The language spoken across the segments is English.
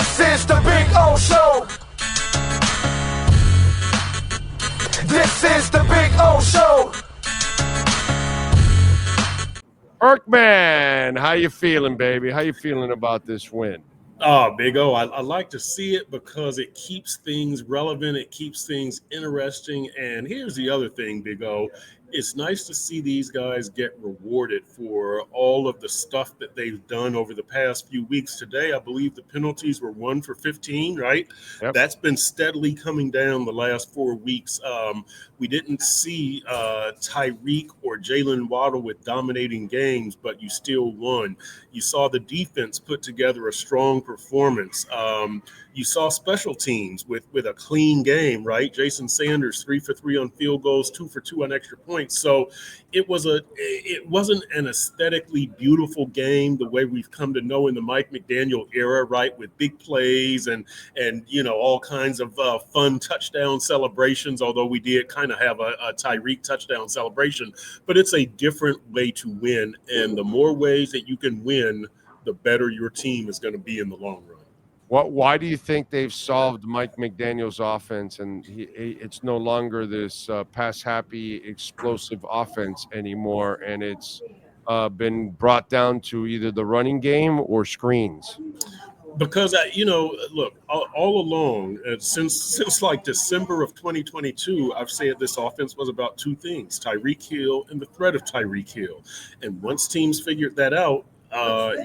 This is the Big O Show. This is the Big O Show. Erkman, how you feeling, baby? How you feeling about this win? Oh, Big O, I like to see it because it keeps things relevant. It keeps things interesting. And here's the other thing, Big O. It's nice to see these guys get rewarded for all of the stuff that they've done over the past few weeks. Today, I believe the penalties were 1 for 15, right? Yep. That's been steadily coming down the last 4 weeks. We didn't see Tyreek or Jalen Waddle with dominating games, but you still won. You saw the defense put together a strong performance. You saw special teams with a clean game, right? Jason Sanders, 3 for 3 on field goals, 2 for 2 on extra points. So it wasn't an aesthetically beautiful game the way we've come to know in the Mike McDaniel era, right? With big plays and all kinds of fun touchdown celebrations, although we did kind of have a Tyreek touchdown celebration. But it's a different way to win. And the more ways that you can win, the better your team is going to be in the long run. Why do you think they've solved Mike McDaniel's offense and it's no longer this pass-happy, explosive offense anymore, and it's been brought down to either the running game or screens? Because look, all along, since like December of 2022, I've said this offense was about two things: Tyreek Hill and the threat of Tyreek Hill. And once teams figured that out,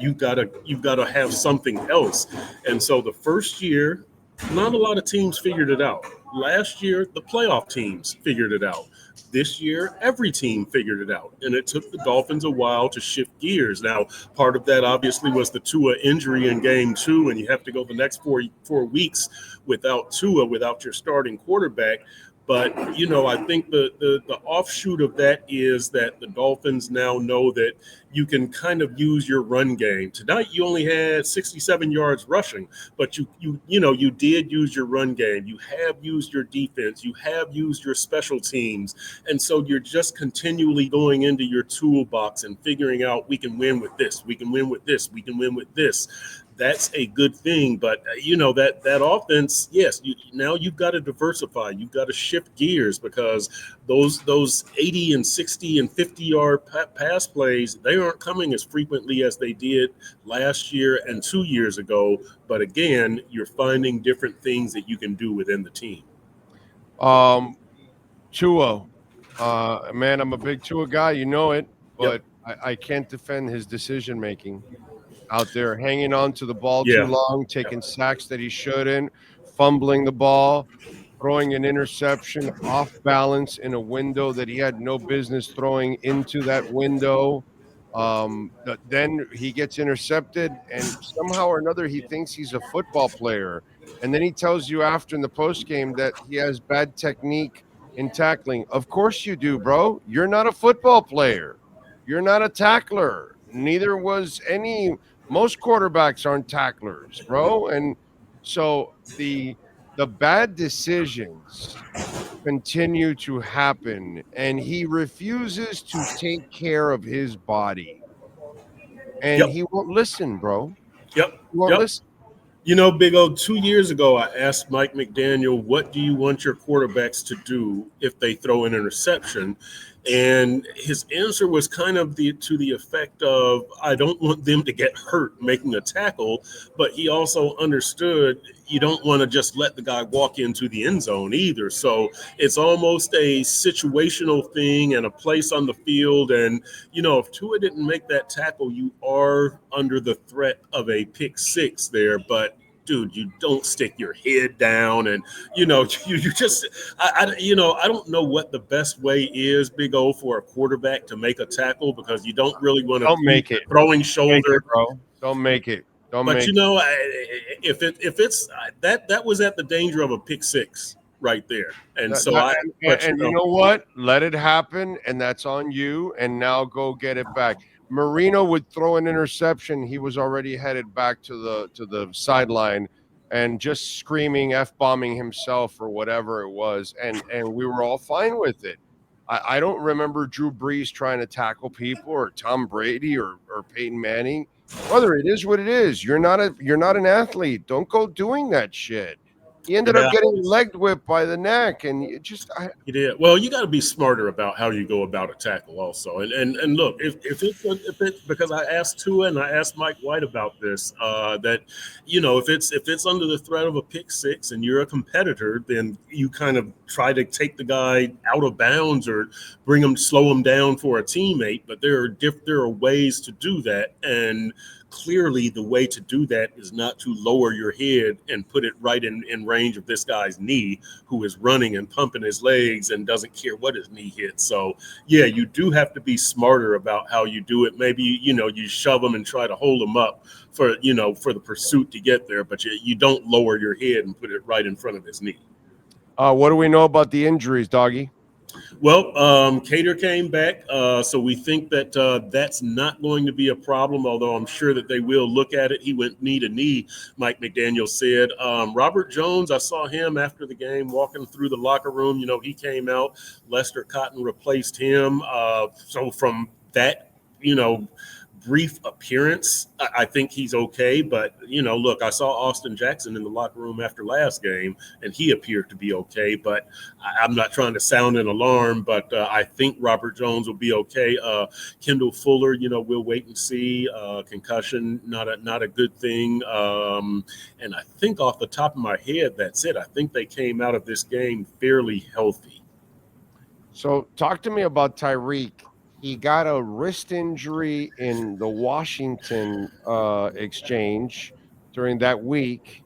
you've got to have something else. And so the first year, not a lot of teams figured it out. Last year, the playoff teams figured it out. This year, every team figured it out, and it took the Dolphins a while to shift gears. Now, part of that obviously was the Tua injury in Game 2, and you have to go the next four weeks without Tua, without your starting quarterback. But, I think the offshoot of that is that the Dolphins now know that you can kind of use your run game. Tonight, you only had 67 yards rushing, but you did use your run game. You have used your defense. You have used your special teams. And so you're just continually going into your toolbox and figuring out, we can win with this. We can win with this. We can win with this. That's a good thing, but that offense, yes, now you've got to diversify. You've got to shift gears because those 80 and 60 and 50-yard pass plays, they aren't coming as frequently as they did last year and 2 years ago. But again, you're finding different things that you can do within the team. Tua, man, I'm a big Tua guy, you know it, but yep. I can't defend his decision making. Out there hanging on to the ball too long, taking sacks that he shouldn't, fumbling the ball, throwing an interception off balance in a window that he had no business throwing into that window. Then he gets intercepted, and somehow or another he thinks he's a football player. And then he tells you after in the postgame that he has bad technique in tackling. Of course you do, bro. You're not a football player. You're not a tackler. Neither was most quarterbacks aren't tacklers, bro. And so the bad decisions continue to happen, and he refuses to take care of his body. And he won't listen, bro. Yep. He won't listen. Big O, 2 years ago, I asked Mike McDaniel, what do you want your quarterbacks to do if they throw an interception? And his answer was kind of to the effect of, I don't want them to get hurt making a tackle, but he also understood you don't want to just let the guy walk into the end zone either. So it's almost a situational thing and a place on the field. And, if Tua didn't make that tackle, you are under the threat of a pick six there. But dude, you don't stick your head down, and you just I don't know what the best way is, Big O, for a quarterback to make a tackle, because you don't really want to make it throwing shoulder, bro. Don't make it. If it's that was at the danger of a pick six right there, and you know what? Let it happen, and that's on you. And now go get it back. Marino would throw an interception. He was already headed back to the sideline and just screaming, F-bombing himself or whatever it was. And we were all fine with it. I don't remember Drew Brees trying to tackle people or Tom Brady or Peyton Manning. Brother, it is what it is. You're not an athlete. Don't go doing that shit. He ended up Yeah. getting leg whipped by the neck, and it just You did. Well, you got to be smarter about how you go about a tackle, also. And look, if it's because I asked Tua and I asked Mike White about this, that if it's under the threat of a pick six and you're a competitor, then you kind of try to take the guy out of bounds or slow him down for a teammate. But there are ways to do that, and clearly the way to do that is not to lower your head and put it right in range of this guy's knee, who is running and pumping his legs and doesn't care what his knee hits. So yeah, you do have to be smarter about how you do it. Maybe you shove him and try to hold him up for the pursuit to get there, but you don't lower your head and put it right in front of his knee. what do we know about the injuries, Doggy? Well, Cater came back, so we think that that's not going to be a problem, although I'm sure that they will look at it. He went knee to knee, Mike McDaniel's said. Robert Jones, I saw him after the game walking through the locker room. He came out. Lester Cotton replaced him. So from that, brief appearance, I think he's okay. But, look, I saw Austin Jackson in the locker room after last game, and he appeared to be okay. But I'm not trying to sound an alarm, but I think Robert Jones will be okay. Kendall Fuller, we'll wait and see. Concussion, not a good thing. And I think off the top of my head, that's it. I think they came out of this game fairly healthy. So talk to me about Tyreek. He got a wrist injury in the Washington exchange during that week,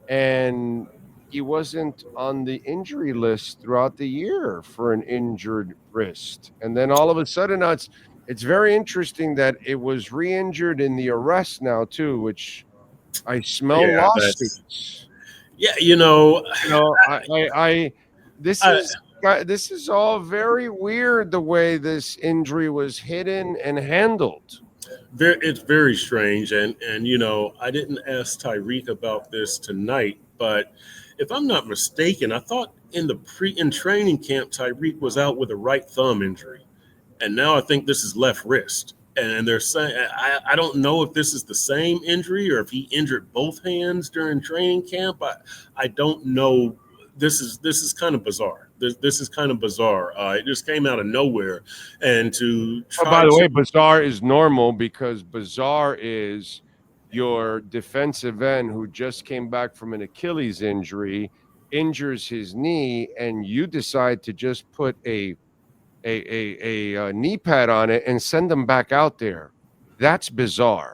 and he wasn't on the injury list throughout the year for an injured wrist. And then all of a sudden, now it's very interesting that it was re-injured in the arrest now too, which I smell lawsuits. Yeah, this is all very weird, the way this injury was hidden and handled. It's very strange, and I didn't ask Tyreek about this tonight, but if I'm not mistaken, I thought in training camp Tyreek was out with a right thumb injury, and now I think this is left wrist. And they're saying I don't know if this is the same injury or if he injured both hands during training camp. I don't know. This is kind of bizarre. This is kind of bizarre. It just came out of nowhere, and to try. By the way, bizarre is normal, because bizarre is your defensive end who just came back from an Achilles injury, injures his knee, and you decide to just put a knee pad on it and send them back out there. That's bizarre.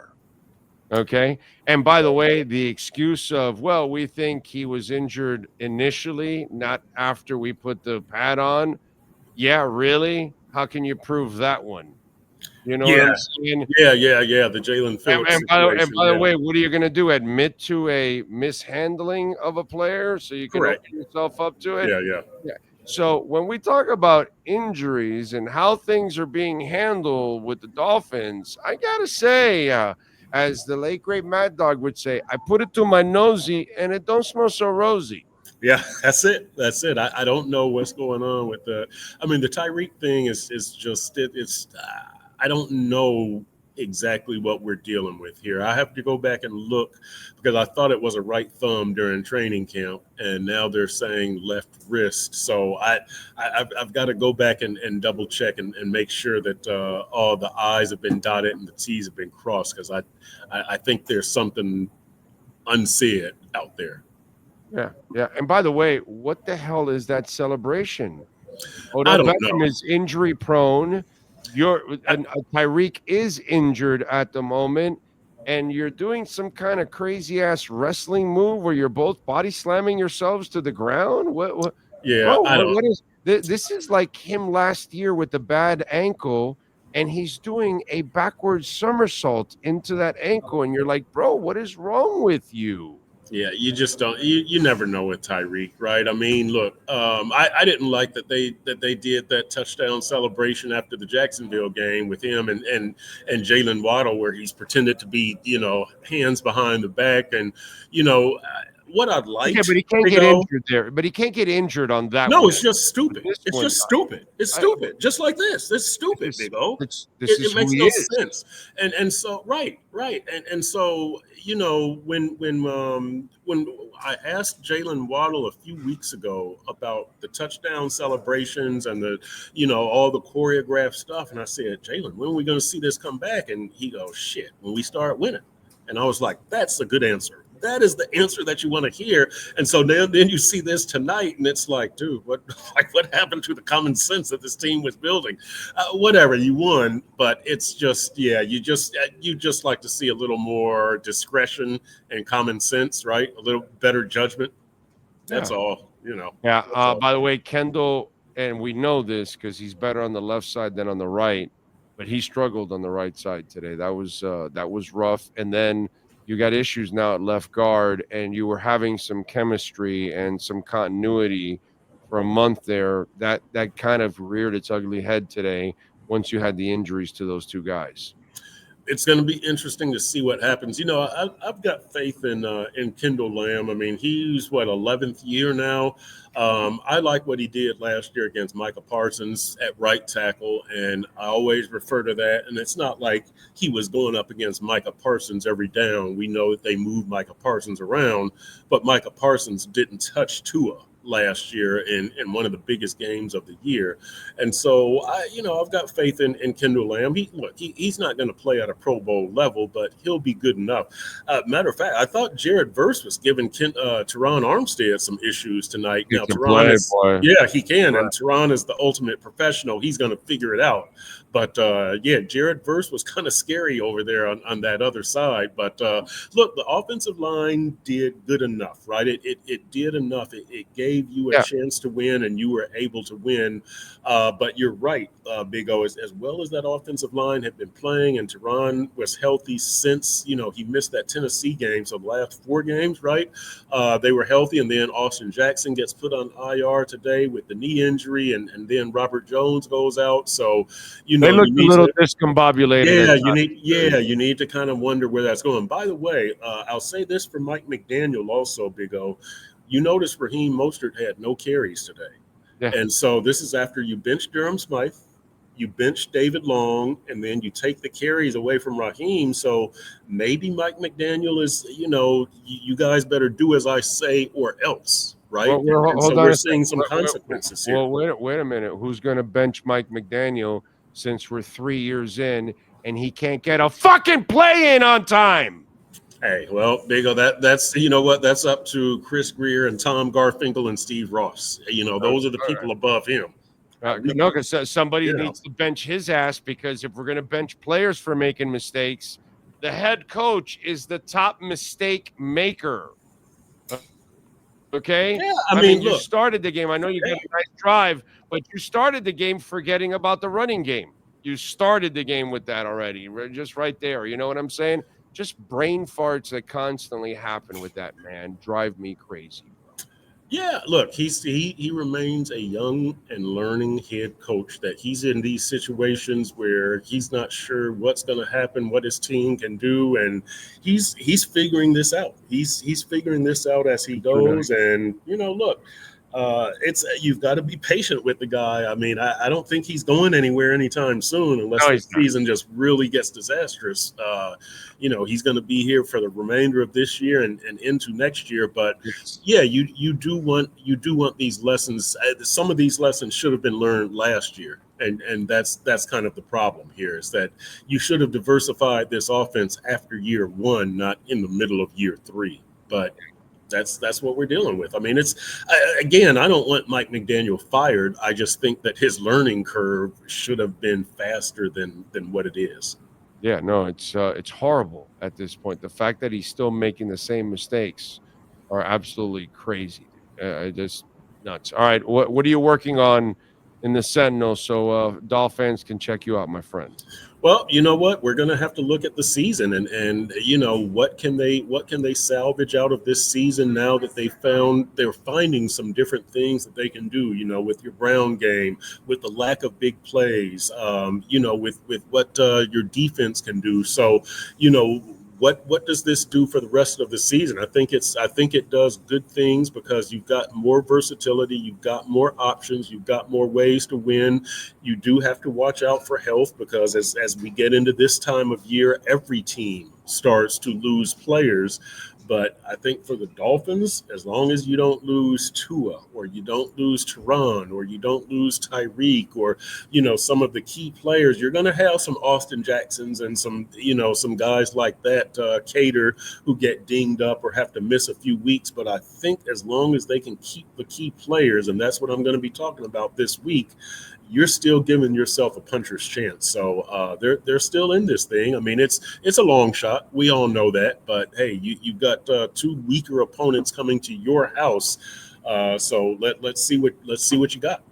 Okay. And by the way, the excuse of, well, we think he was injured initially, not after we put the pad on. Yeah, really? How can you prove that one? You know what I'm saying? Yeah. The Jalen Phillips and by the way, what are you going to do? Admit to a mishandling of a player so you can open yourself up to it? Yeah. So when we talk about injuries and how things are being handled with the Dolphins, I got to say, as the late great Mad Dog would say, I put it to my nosy and it don't smell so rosy. Yeah, that's it. I don't know what's going on with the Tyreek thing is just it's I don't know exactly what we're dealing with here. I have to go back and look, because I thought it was a right thumb during training camp, and now they're saying left wrist. So I've got to go back and double check and make sure that all the I's have been dotted and the T's have been crossed, because I think there's something unsaid out there. Yeah. And by the way, what the hell is that celebration? I don't know. Is injury prone. Tyreek is injured at the moment, and you're doing some kind of crazy ass wrestling move where you're both body slamming yourselves to the ground. What? Yeah, what is this? Is like him last year with the bad ankle, and he's doing a backwards somersault into that ankle, and you're like, bro, what is wrong with you? Yeah, you just don't. You never know with Tyreek, right? I mean, look, I didn't like that they did that touchdown celebration after the Jacksonville game with him and Jalen Waddle, where he's pretended to be, hands behind the back, and what I'd like. Yeah, but he can't get injured there. But he can't get injured on that. No, one. it's just stupid. It's just stupid. It's stupid. Just like this. It's stupid, Big O. It makes no sense. And so right. And so, you know, when I asked Jalen Waddle a few weeks ago about the touchdown celebrations and the, you know, all the choreographed stuff, and I said, Jalen, when are we going to see this come back? And he goes, shit, when we start winning. And I was like, that's a good answer. That is the answer that you want to hear. And so then you see this tonight, and it's like, dude, what happened to the common sense that this team was building? Whatever, you won, but it's just, yeah, you just like to see a little more discretion and common sense, right? A little better judgment. That's all, you know. Yeah. By the way, Kendall, and we know this because he's better on the left side than on the right, but he struggled on the right side today. That was rough. And then you got issues now at left guard, and you were having some chemistry and some continuity for a month there. That kind of reared its ugly head today once you had the injuries to those two guys. It's going to be interesting to see what happens. You know, I've got faith in Kendall Lamb. I mean, he's 11th year now. I like what he did last year against Micah Parsons at right tackle, and I always refer to that. And it's not like he was going up against Micah Parsons every down. We know that they moved Micah Parsons around, but Micah Parsons didn't touch Tua last year in one of the biggest games of the year. And so I've got faith in Kendall Lamb. He's not going to play at a Pro Bowl level, but he'll be good enough. Matter of fact, I thought Jared Verse was giving Teron Armstead some issues tonight. Now Teron he can, and Teron is the ultimate professional. He's going to figure it out. But Jared Verse was kind of scary over there on that other side. But look, the offensive line did good enough, right? It did enough. It gave you a chance to win, and you were able to win. But you're right, Big O, as well as that offensive line had been playing, and Teron was healthy since, he missed that Tennessee game. So the last 4 games, right? They were healthy, and then Austin Jackson gets put on IR today with the knee injury, and then Robert Jones goes out. So, they look a little discombobulated. You need to kind of wonder where that's going. By the way, I'll say this for Mike McDaniel also, Big O. You notice Raheem Mostert had no carries today. Yeah. And so this is after you bench Durham Smythe, you bench David Long, and then you take the carries away from Raheem. So maybe Mike McDaniel is, you guys better do as I say or else. Right. So we're seeing some consequences here. Well, wait a minute. Who's going to bench Mike McDaniel since we're 3 years in and he can't get a fucking play in on time? Hey, well, Big O, that's that's up to Chris Greer and Tom Garfinkel and Steve Ross. Those are the people above him. No, because somebody needs to bench his ass, because if we're going to bench players for making mistakes, the head coach is the top mistake maker. Okay? Yeah, I mean, you started the game. I know you got a nice drive, but you started the game forgetting about the running game. You started the game with that already, just right there. You know what I'm saying? Just brain farts that constantly happen with that man drive me crazy. Yeah, look, he remains a young and learning head coach, that he's in these situations where he's not sure what's going to happen, what his team can do, and he's figuring this out. He's figuring this out as he goes, and look, you've got to be patient with the guy. I mean, I don't think he's going anywhere anytime soon, unless the season just really gets disastrous. He's going to be here for the remainder of this year and into next year. But yeah, you do want these lessons. Some of these lessons should have been learned last year. And that's kind of the problem here, is that you should have diversified this offense after year 1, not in the middle of year 3. But that's what we're dealing with. I mean, I don't want Mike McDaniel fired. I just think that his learning curve should have been faster than what it is. Yeah, no, it's horrible at this point. The fact that he's still making the same mistakes are absolutely crazy. Just nuts. All right, what are you working on in the Sentinel so Dolph fans can check you out, my friend? Well, you know what? We're going to have to look at the season and what can they salvage out of this season now that they're finding some different things that they can do, with your Brown game, with the lack of big plays, with what your defense can do. So, what does this do for the rest of the season? I think it does good things because you've got more versatility, you've got more options, you've got more ways to win. You do have to watch out for health because as we get into this time of year, every team starts to lose players. But I think for the Dolphins, as long as you don't lose Tua or you don't lose Teron or you don't lose Tyreek or, some of the key players, you're going to have some Austin Jacksons and some guys like that, Cater, who get dinged up or have to miss a few weeks. But I think as long as they can keep the key players, and that's what I'm going to be talking about this week, you're still giving yourself a puncher's chance. So they're still in this thing. I mean, it's a long shot. We all know that. But hey, you've got two weaker opponents coming to your house. So let's see what you got.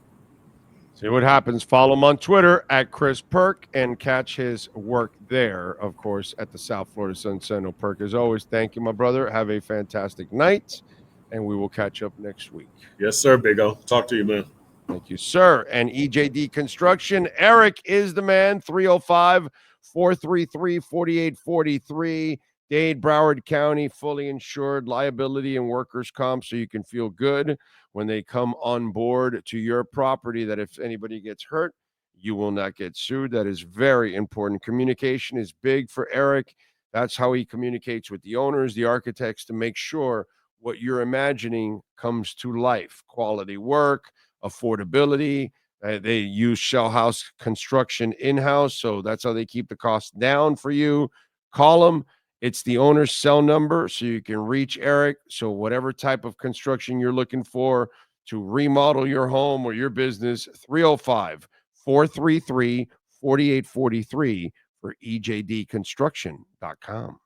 See what happens. Follow him on Twitter at Chris Perk and catch his work there, of course, at the South Florida Sun Sentinel. Perk, as always, thank you, my brother. Have a fantastic night, and we will catch up next week. Yes, sir, Big O. Talk to you, man. Thank you, sir. And EJD Construction, Eric is the man, 305-433-4843. Dade, Broward County, fully insured liability and workers' comp, so you can feel good when they come on board to your property that if anybody gets hurt, you will not get sued. That is very important. Communication is big for Eric. That's how he communicates with the owners, the architects, to make sure what you're imagining comes to life. Quality work, affordability. They use shell house construction in-house, so that's how they keep the cost down for you. Call them. It's the owner's cell number, so you can reach Eric. So whatever type of construction you're looking for to remodel your home or your business, 305-433-4843 for ejdconstruction.com.